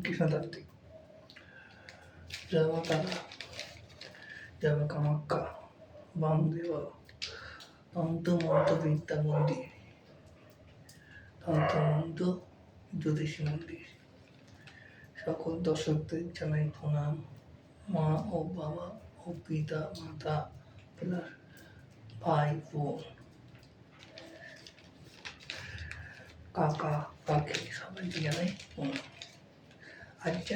কৃষ্ণতাত্ত্বিক। জয় মা তারা, জয় মা কামাখ্যা, বামদেব, তন্ত্র বিদ্যা মন্দির, তন্ত্র জ্যোতিষী মন্দির। সকল দর্শকদের জানাই প্রণাম। মা ও বাবা ও পিতা মাতা প্লাস ভাই বোন কাকা কাকি সবাইকে জানাই প্রণাম। আজকে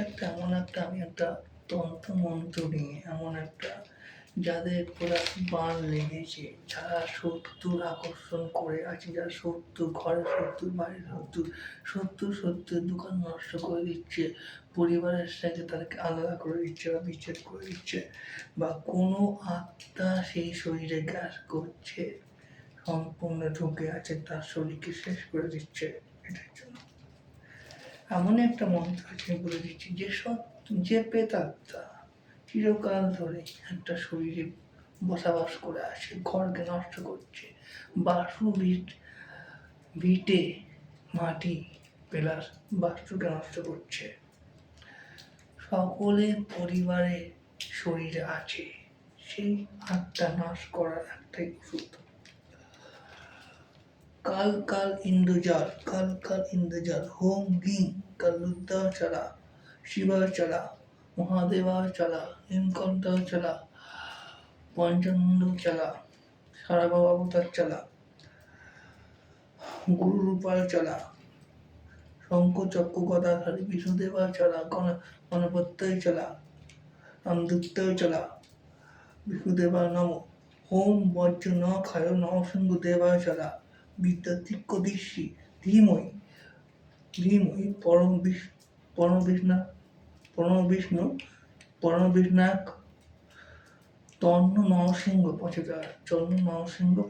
আমি একটা তন্ত্র মন্ত্র নিয়ে এমন একটা যাদের পুরা বান লেগেছে, যারা শত্রুর আকর্ষণ করে আছে, যারা শত্রু ঘরে শত্রু বাইরে শত্রু দোকান নষ্ট করে দিচ্ছে, পরিবারের সাথে তাদেরকে আলাদা করে দিচ্ছে বা বিচ্ছেদ করে দিচ্ছে, বা কোনো আত্মা সেই শরীরে গ্রাস করছে, সম্পূর্ণ ঢুকে আছে, তার শরীরকে শেষ করে দিচ্ছে। এটার জন্য এমন একটা মন্ত্র আছে, বলে দিচ্ছি, যে প্রেতাত্মা চিরকাল ধরে একটা শরীরে বসবাস করে আসে, ঘরকে নষ্ট করছে, বাসু ভিটে মাটি পেলার বাস্তুকে নষ্ট করছে, সকলে পরিবারে শরীরে আছে, সেই আত্মা নাশ করার একটাই ওষুধ, কাল ইন্দ্রজাল হোম গিং কালুদ্দা চালা, শিবা চালা, মহাদেবা চালা, নীলকণ্ঠ চালা, পঞ্চানন্দ চালা, সারাবাবা অবতার চালা, গুরু রূপাল চালা, শঙ্খ চক্র গদাধারী বিষ্ণুদেবা চালা, গণপত্যই চালা, রামদূতই চালা, বিষ্ণুদেবা নম, হোম বজ্র ন খায় নরসিংহ দেবা চালা, বিদ্যা ত্রিকদিশী ধীময়ী পরমবিষ্ণাক তন্ন নরসিংহ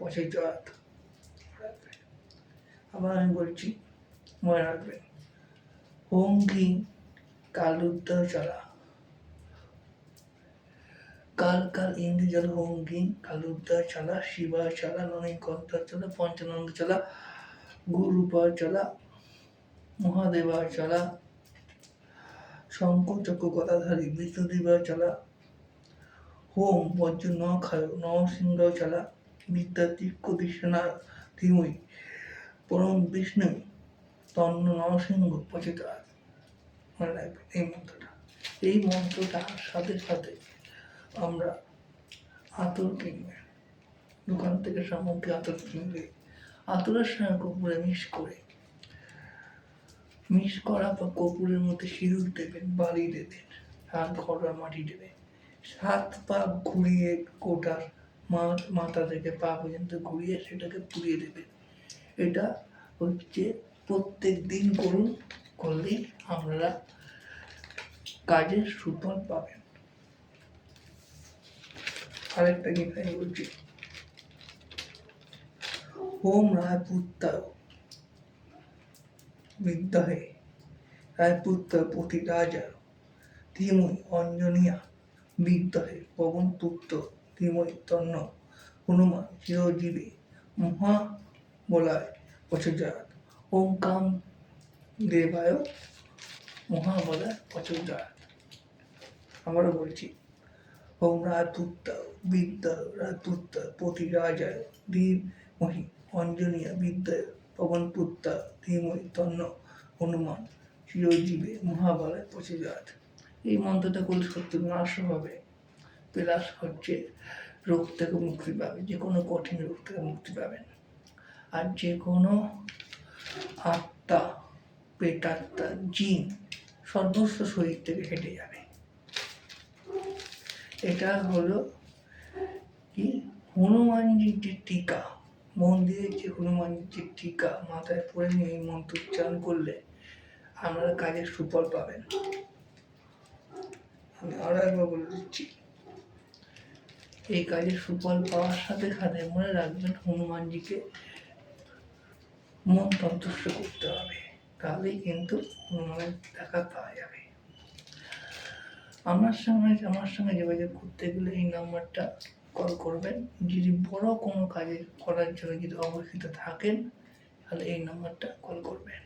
পচে জয়াত। আবার আমি বলছি, মনে রাখবেন, হোম ঘি কালুদ্দা চালা, কাল ইন্দ্রজাল হোম ঘি কালুদ্দা চালা, শিবা চালা, নীলকণ্ঠ চালা, পঞ্চানন্দ চালা, গুরু রূপা চালা, মহাদেবা চালা, শঙ্খ চক্র গদাধারী বিষ্ণুদেবা চালা, হোম বজ্র ন খায় নরসিংহ চালা, বিদ্যা ত্রিকদিশনা ধীময়ী পরম বিষ্ণু তন্ন নরসিংহ পচেতার। মনে রাখবেন এই মন্ত্রটার সাথে সাথে আমরা আতর কিনবে, দোকান থেকে সামগ্রী আতর কিনবে, আতরের সঙ্গে কর্পূরে মিক্স করা বা কর্পূরের মধ্যে সিঁদুর দেবেন, বালি দেবেন, আর ঘরোয়া মাটি দেবেন, 7 পা ঘুরিয়ে গোটার মাথা থেকে পা পর্যন্ত ঘুরিয়ে সেটাকে পুড়িয়ে দেবেন। এটা হচ্ছে প্রত্যেক দিন করলেই আমরা কাজের সুফল পাবেন। আরেকটা কথা বলছি, ওম রায়পুত্র বিদ্যাহে রায়পুত্র পতি রাজা ধীময়ী অঞ্জনিয়া বিদ্যাহে পবন পুত্র ধীময়ী তন্ন হনুমান চিরজীবী মহাবলায় প্রচোদয়াৎ। ওম কাম দেবায় মহাবলায় প্রচোদয়াৎ। আবারও বলছি, ওম রায়পুত্র পতি রাজায় ধীমহি অঞ্জনিয়া বিদ্যায় পবনপুত্র ধীমহি তন্ন হনুমান চিরজীবে মহাবলায় প্রচোদয়াৎ। এই মন্ত্রটা করলে শত্রু নাশ হবে, প্লাস হচ্ছে রোগ থেকে মুক্তি পাবে, যে কোনো কঠিন রোগ থেকে মুক্তি পাবেন, আর যে কোনো আত্মা পেটাত্মা জিন সর্বস্ব শরীর থেকে হেঁটে যাবে। এটা হলো কি, হনুমানজির যে টিকা, মন্দিরের যে হনুমানজির যে টিকা মাথায় পরে নিয়ে এই মন্ত্র উচ্চারণ করলে আপনারা কাজের সুফল পাবেন। আমি আরো একবার বলে দিচ্ছি, এই কাজের সুফল পাওয়ার সাথে সাথে মনে রাখবেন, হনুমানজিকে মন সন্তুষ্ট করতে হবে, তাহলেই কিন্তু হনুমানের দেখা পাওয়া যাবে। আমার সঙ্গে যোগাযোগ করতে গেলে এই নাম্বারটা কল করবেন। যদি বড় কোনো কাজে করার জন্য যদি অবস্থিত থাকেন, তাহলে এই নাম্বারটা কল করবেন।